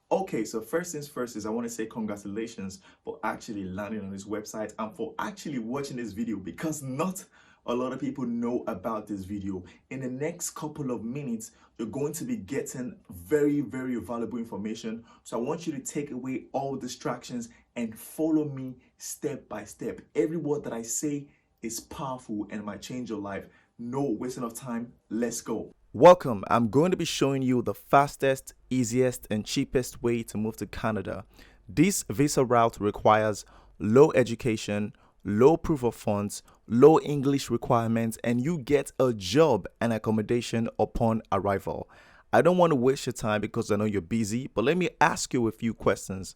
Okay, so first things first is I want to say congratulations for actually landing on this website and for actually watching this video because not a lot of people know about this video. In the next couple of minutes, you're going to be getting very, very valuable information. So I want you to take away all distractions and follow me step by step. Every word that I say is powerful and might change your life. No wasting of time. Let's go. Welcome. I'm going to be showing you the fastest, easiest, and cheapest way to move to Canada. This visa route requires low education, low proof of funds, low English requirements, and you get a job and accommodation upon arrival. I don't want to waste your time because I know you're busy, but let me ask you a few questions.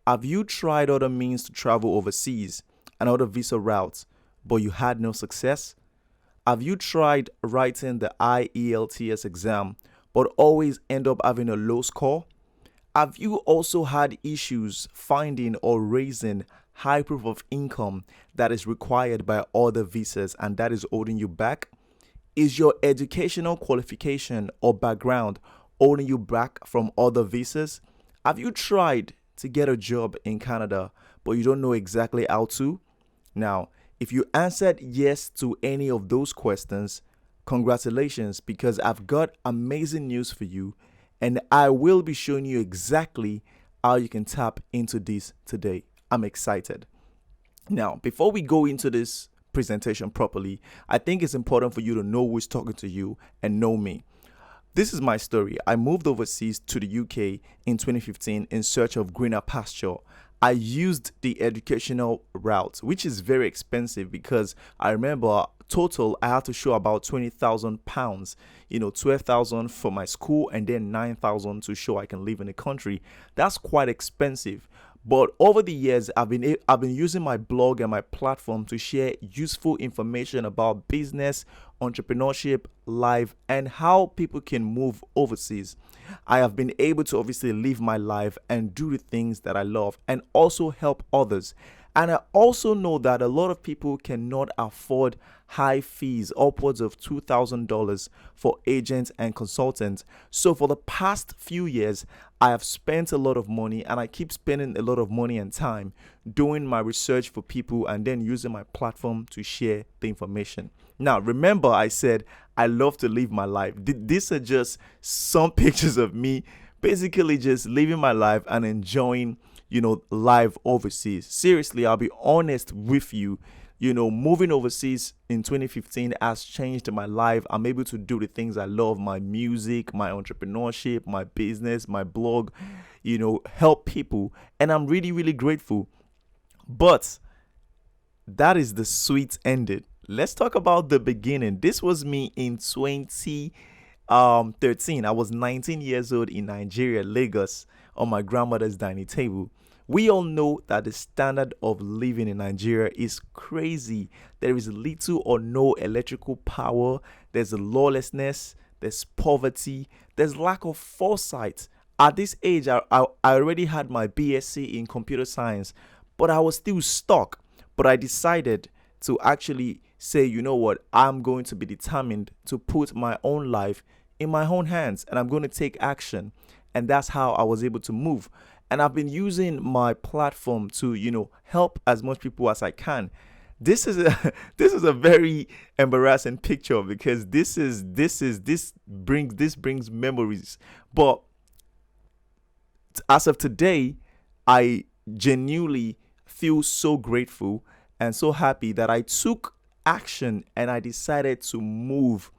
Have you tried other means to travel overseas and other visa routes, but you had no success? Have you tried writing the IELTS exam but always end up having a low score? Have you also had issues finding or raising high proof of income that is required by other visas and that is holding you back? Is your educational qualification or background holding you back from other visas? Have you tried to get a job in Canada but you don't know exactly how to? Now, if you answered yes to any of those questions, congratulations, because I've got amazing news for you and I will be showing you exactly how you can tap into this today. I'm excited. Now, before we go into this presentation properly, I think it's important for you to know who's talking to you and know me. This is my story. I moved overseas to the UK in 2015 in search of greener pasture. I used the educational route, which is very expensive because I remember total I had to show about £20,000, 12,000 for my school and then 9,000 to show I can live in the country. That's quite expensive. But over the years, I've been using my blog and my platform to share useful information about business, entrepreneurship, life, and how people can move overseas. I have been able to obviously live my life and do the things that I love and also help others. And I also know that a lot of people cannot afford high fees, upwards of $2,000 for agents and consultants. So for the past few years, I have spent a lot of money and I keep spending a lot of money and time doing my research for people and then using my platform to share the information. Now, remember I said I love to live my life. These are just some pictures of me basically just living my life and enjoying live overseas. Seriously, I'll be honest with you. Moving overseas in 2015 has changed my life. I'm able to do the things I love, my music, my entrepreneurship, my business, my blog, help people. And I'm really, really grateful. But that is the sweet ending. Let's talk about the beginning. This was me in 2013. I was 19 years old in Nigeria, Lagos, on my grandmother's dining table. We all know that the standard of living in Nigeria is crazy. There is little or no electrical power. There's lawlessness. There's poverty. There's lack of foresight. At this age, I already had my BSc in computer science, but I was still stuck. But I decided to actually say, you know what, I'm going to be determined to put my own life in my own hands and I'm going to take action. And that's how I was able to move. And I've been using my platform to, help as much people as I can. This is a this is a very embarrassing picture because this brings memories. But as of today, I genuinely feel so grateful and so happy that I took action and I decided to move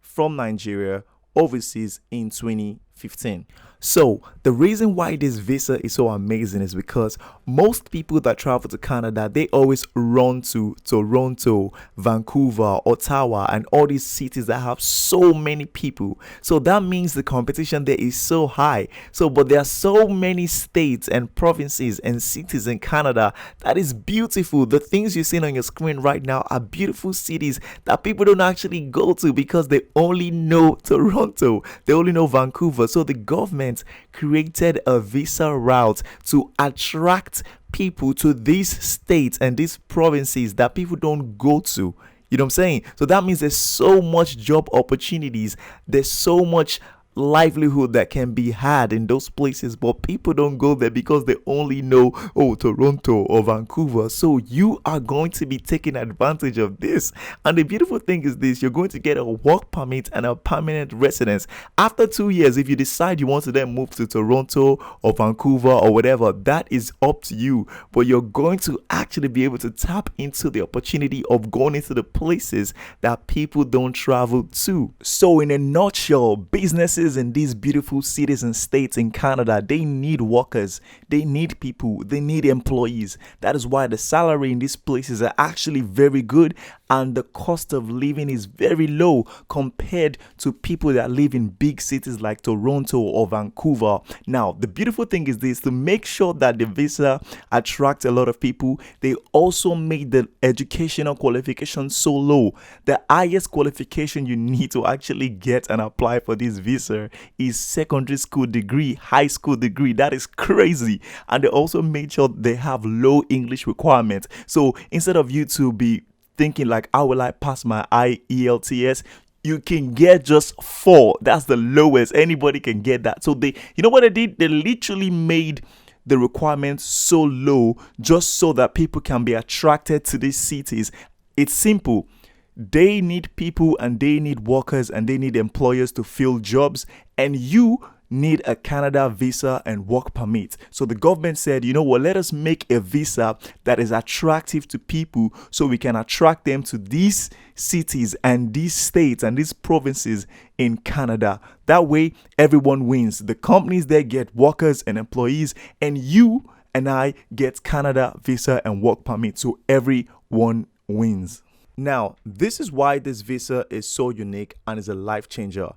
from Nigeria overseas in 2015. So the reason why this visa is so amazing is because most people that travel to Canada, they always run to Toronto, Vancouver, Ottawa, and all these cities that have so many people. So that means the competition there is so high. But there are so many states and provinces and cities in Canada that is beautiful. The things you're seeing on your screen right now are beautiful cities that people don't actually go to because they only know Toronto, they only know Vancouver. So the government created a visa route to attract people to these states and these provinces that people don't go to. You know what I'm saying? So that means there's so much job opportunities. There's so much livelihood that can be had in those places, but people don't go there because they only know, oh, Toronto or Vancouver. So you are going to be taking advantage of this. And the beautiful thing is this: you're going to get a work permit and a permanent residence. After 2 years, if you decide you want to then move to Toronto or Vancouver or whatever, that is up to you. But you're going to actually be able to tap into the opportunity of going into the places that people don't travel to. So in a nutshell, businesses in these beautiful cities and states in Canada, they need workers, they need people, they need employees. That is why the salary in these places are actually very good, and the cost of living is very low compared to people that live in big cities like Toronto or Vancouver. Now, the beautiful thing is this: to make sure that the visa attracts a lot of people, they also made the educational qualification so low. The highest qualification you need to actually get and apply for this visa is secondary school degree, high school degree. That is crazy. And they also made sure they have low English requirements. So instead of you to be thinking like, how will I pass my IELTS? You can get just 4. That's the lowest. Anybody can get that. So you know what they did? They literally made the requirements so low just so that people can be attracted to these cities. It's simple. They need people and they need workers and they need employers to fill jobs, and you need a Canada visa and work permit. So the government said, you know what, let us make a visa that is attractive to people so we can attract them to these cities and these states and these provinces in Canada. That way, everyone wins. The companies there get workers and employees, and you and I get Canada visa and work permit. So everyone wins. Now, this is why this visa is so unique and is a life changer.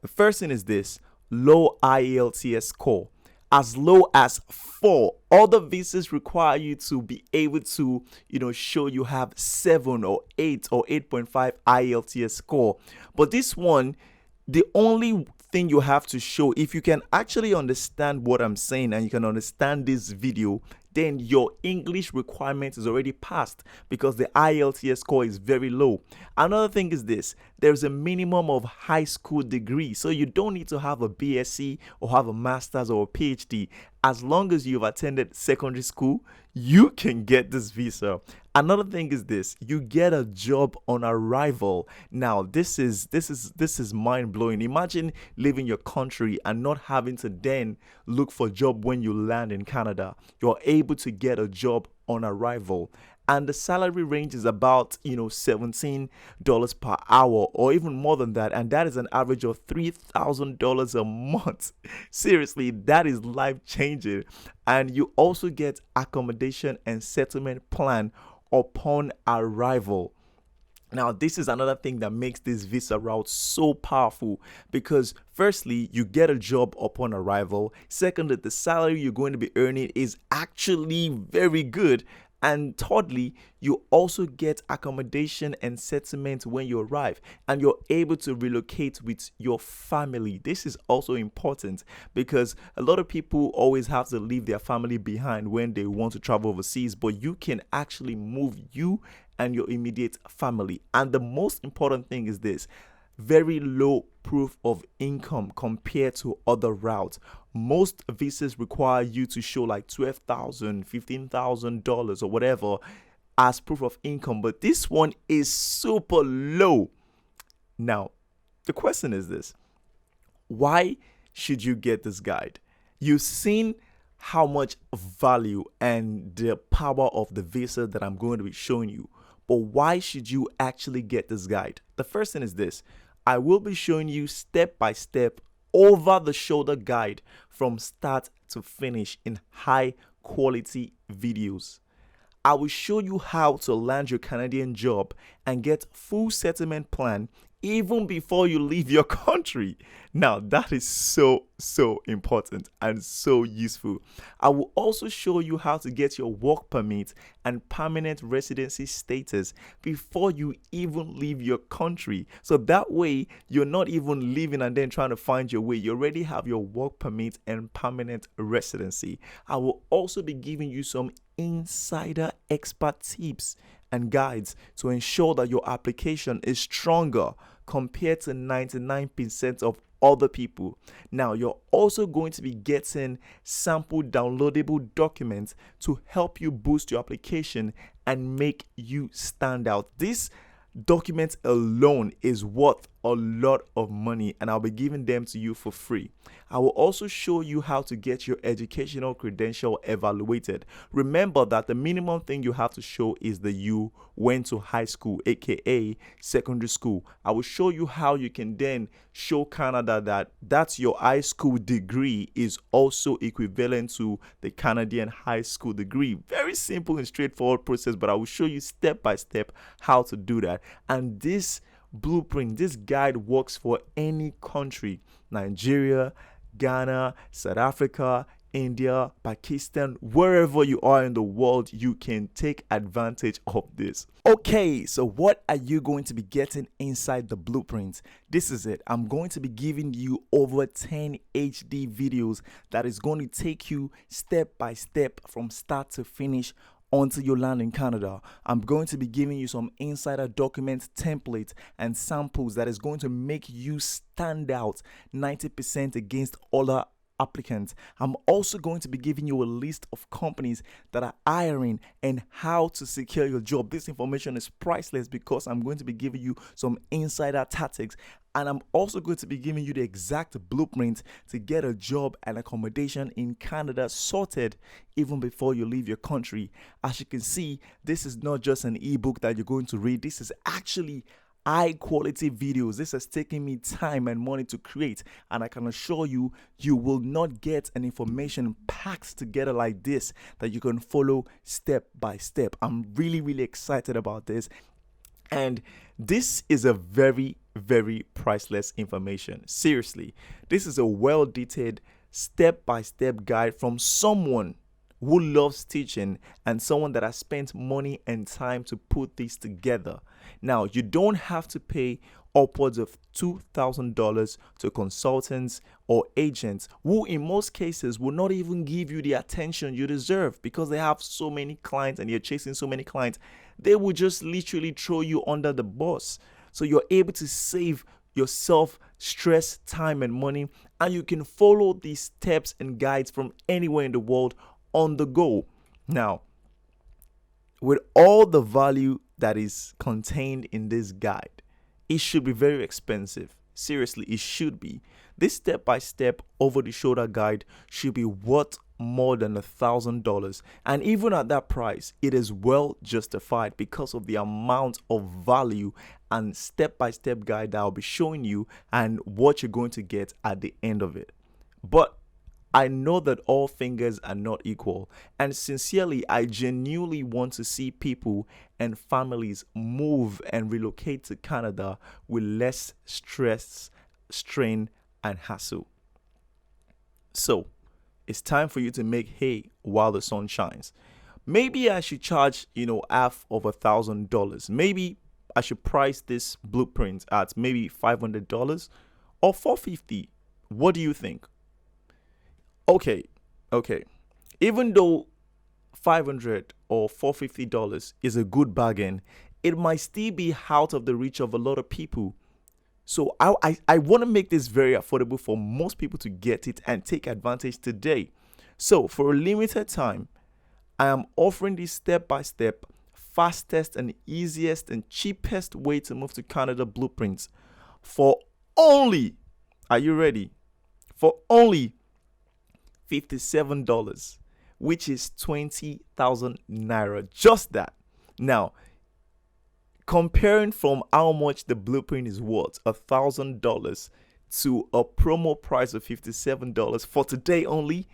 The first thing is this: low IELTS score. As low as 4. Other visas require you to be able to, show you have 7 or 8 or 8.5 IELTS score. But this one, the only thing you have to show, if you can actually understand what I'm saying and you can understand this video, then your English requirement is already passed because the IELTS score is very low. Another thing is this: there's a minimum of high school degree. So you don't need to have a BSc or have a master's or a PhD. As long as you've attended secondary school, you can get this visa. Another thing is this: you get a job on arrival. Now, this is mind-blowing. Imagine leaving your country and not having to then look for a job when you land in Canada. You're able to get a job on arrival. And the salary range is about, $17 per hour or even more than that. And that is an average of $3,000 a month. Seriously, that is life-changing. And you also get accommodation and settlement plan upon arrival. Now, this is another thing that makes this visa route so powerful because firstly, you get a job upon arrival. Secondly, the salary you're going to be earning is actually very good. And thirdly, you also get accommodation and settlement when you arrive, and you're able to relocate with your family. This is also important because a lot of people always have to leave their family behind when they want to travel overseas, but you can actually move you and your immediate family. And the most important thing is this: very low proof of income compared to other routes. Most visas require you to show like $12,000, $15,000 or whatever as proof of income, but this one is super low. Now, the question is this: why should you get this guide? You've seen how much value and the power of the visa that I'm going to be showing you, but why should you actually get this guide? The first thing is this: I will be showing you step by step, over the shoulder guide from start to finish in high quality videos. I will show you how to land your Canadian job and get full settlement plan even before you leave your country. Now, that is so important and so useful. I will also show you how to get your work permit and permanent residency status before you even leave your country. So that way, you're not even leaving and then trying to find your way. You already have your work permit and permanent residency. I will also be giving you some insider expert tips and guides to ensure that your application is stronger compared to 99% of other people. Now, you're also going to be getting sample downloadable documents to help you boost your application and make you stand out. This document alone is worth a lot of money, and I'll be giving them to you for free. I will also show you how to get your educational credential evaluated. Remember that the minimum thing you have to show is that you went to high school, aka secondary school. I will show you how you can then show Canada that that's your high school degree is also equivalent to the Canadian high school degree. Very simple and straightforward process, but I will show you step by step how to do that. And this blueprint, this guide works for any country: Nigeria, Ghana, South Africa, India, Pakistan, wherever you are in the world, you can take advantage of this. Okay, so what are you going to be getting inside the blueprint? This is it. I'm going to be giving you over 10 HD videos that is going to take you step by step from start to finish until you land in Canada. I'm going to be giving you some insider document templates and samples that is going to make you stand out 90% against other applicants. I'm also going to be giving you a list of companies that are hiring and how to secure your job. This information is priceless because I'm going to be giving you some insider tactics, and I'm also going to be giving you the exact blueprint to get a job and accommodation in Canada sorted even before you leave your country. As you can see, this is not just an ebook that you're going to read. This is actually high quality videos. This has taken me time and money to create, and I can assure you, you will not get an information packed together like this that you can follow step by step. I'm really excited about this, and this is a very priceless information. Seriously, this is a well detailed step by step guide from someone who loves teaching and someone that has spent money and time to put this together. Now, you don't have to pay upwards of $2,000 to consultants or agents who in most cases will not even give you the attention you deserve because they have so many clients and you're chasing so many clients. They will just literally throw you under the bus. So you're able to save yourself stress, time, and money, and you can follow these steps and guides from anywhere in the world on the go. Now, with all the value that is contained in this guide, it should be very expensive. Seriously, it should be. This step-by-step over-the-shoulder guide should be worth more than $1,000, and even at that price, it is well justified because of the amount of value and step-by-step guide that I'll be showing you and what you're going to get at the end of it. But I know that all fingers are not equal, and sincerely, I genuinely want to see people and families move and relocate to Canada with less stress, strain, and hassle. So, it's time for you to make hay while the sun shines. Maybe I should charge, half of $1,000. Maybe I should price this blueprint at maybe $500 or $450. What do you think? Okay. Even though $500 or $450 is a good bargain, it might still be out of the reach of a lot of people. So I want to make this very affordable for most people to get it and take advantage today. So for a limited time, I am offering this step-by-step, fastest and easiest and cheapest way to move to Canada blueprints for only, are you ready? For only $57, which is 20,000 naira. Just that. Now, comparing from how much the blueprint is worth, $1,000, to a promo price of $57 for today only,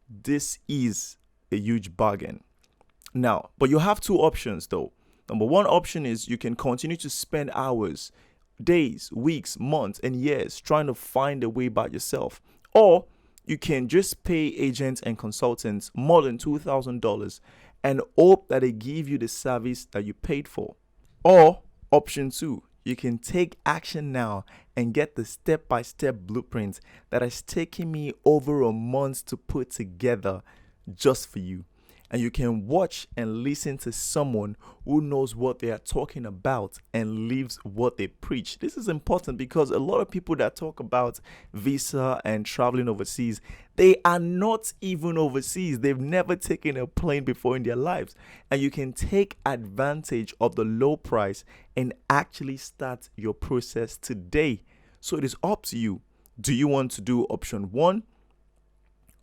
this is a huge bargain. Now, but you have two options though. Number one option is you can continue to spend hours, days, weeks, months, and years trying to find a way by yourself. Or you can just pay agents and consultants more than $2,000 and hope that they give you the service that you paid for. Or option two, you can take action now and get the step-by-step blueprint that has taken me over a month to put together just for you. And you can watch and listen to someone who knows what they are talking about and lives what they preach. This is important because a lot of people that talk about visa and traveling overseas, they are not even overseas. They've never taken a plane before in their lives. And you can take advantage of the low price and actually start your process today. So it is up to you. Do you want to do option 1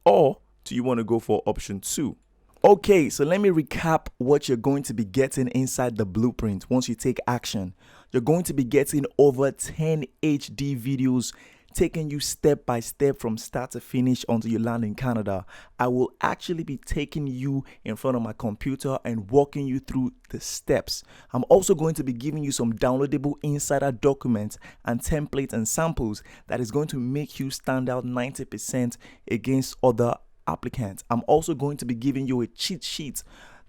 or do you want to go for option 2? Okay, so let me recap what you're going to be getting inside the blueprint once you take action. You're going to be getting over 10 HD videos taking you step by step from start to finish until you land in Canada. I will actually be taking you in front of my computer and walking you through the steps. I'm also going to be giving you some downloadable insider documents and templates and samples that is going to make you stand out 90% against other applicants. I'm also going to be giving you a cheat sheet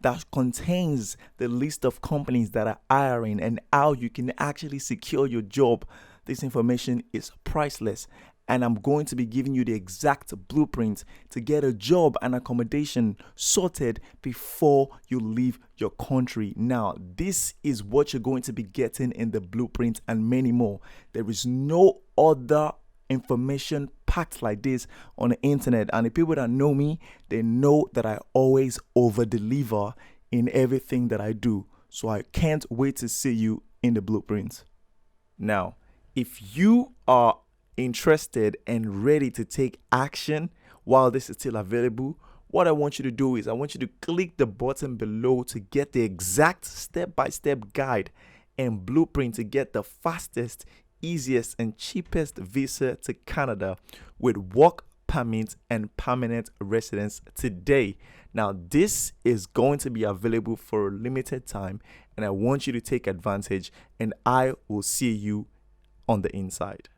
that contains the list of companies that are hiring and how you can actually secure your job. This information is priceless, and I'm going to be giving you the exact blueprint to get a job and accommodation sorted before you leave your country. Now, this is what you're going to be getting in the blueprint and many more. There is no other information packed like this on the internet, and the people that know me, they know that I always over deliver in everything that I do. So I can't wait to see you in the blueprint. Now, if you are interested and ready to take action while this is still available, what I want you to do is I want you to click the button below to get the exact step-by-step guide and blueprint to get the fastest, easiest and cheapest visa to Canada with work permit and permanent residence today. Now, this is going to be available for a limited time, and I want you to take advantage, and I will see you on the inside.